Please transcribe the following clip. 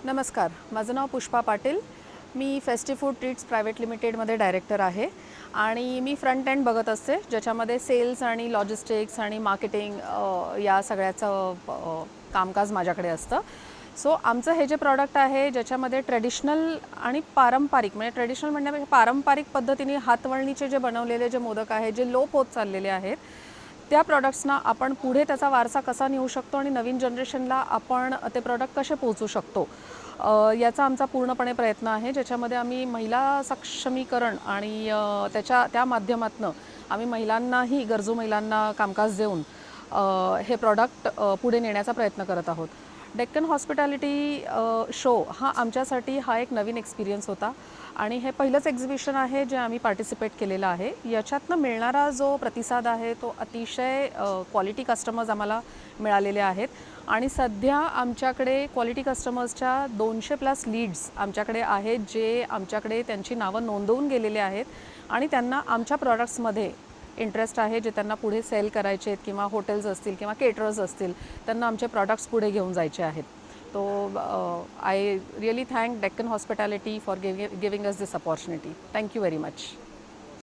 नमस्कार, माझं नाव पुष्पा पाटील. मी festive food treats private लिमिटेडमध्ये डायरेक्टर आहे आणि मी फ्रंट एंड बघत असते, ज्याच्यामध्ये सेल्स आणि लॉजिस्टिक्स आणि मार्केटिंग या सगळ्याचं कामकाज माझ्याकडे असतं. सो आमचं हे जे प्रॉडक्ट आहे, ज्याच्यामध्ये ट्रेडिशनल आणि पारंपरिक, म्हणजे ट्रेडिशनल म्हणण्यापेक्षा पारंपरिक पद्धतीने हातवळणीचे जे बनवलेले जे मोदक आहेत, जे लोप होत चाललेले आहेत, त्या प्रॉडक्ट्सना आपण पुढे त्याचा वारसा कसा नेऊ शकतो आणि नवीन जनरेशनला आपण ते प्रॉडक्ट कसे पोहोचू शकतो, याचा आमचा पूर्णपणे प्रयत्न आहे, ज्याच्यामध्ये आम्ही महिला सक्षमीकरण आणि त्या माध्यमातून आम्ही महिलांनाही, गरजू महिलांना कामकाज देऊन हे प्रॉडक्ट पुढे नेण्याचा प्रयत्न करत आहोत. डेक्कन हॉस्पिटॅलिटी शो हा आमच्यासाठी एक नवीन एक्सपिरियन्स होता आणि हे पहिलंच एक्झिबिशन आहे जे आम्ही पार्टिसिपेट केलेलं आहे. याच्यातनं मिळणारा जो प्रतिसाद आहे तो अतिशय क्वालिटी कस्टमर्स आम्हाला मिळालेले आहेत आणि सध्या आमच्याकडे क्वालिटी कस्टमर्सच्या 200+ लीड्स आमच्याकडे आहेत, जे आमच्याकडे त्यांची नावं नोंदवून गेलेले आहेत आणि त्यांना आमच्या प्रॉडक्ट्समध्ये इंटरेस्ट आहे, जे त्यांना पुढे सेल करायचे आहेत किंवा हॉटेल्स असतील किंवा केटरर्स असतील, त्यांना आमचे प्रॉडक्ट्स पुढे घेऊन जायचे आहेत. तो I really thank Deccan hospitality for giving us this opportunity. Thank you very much.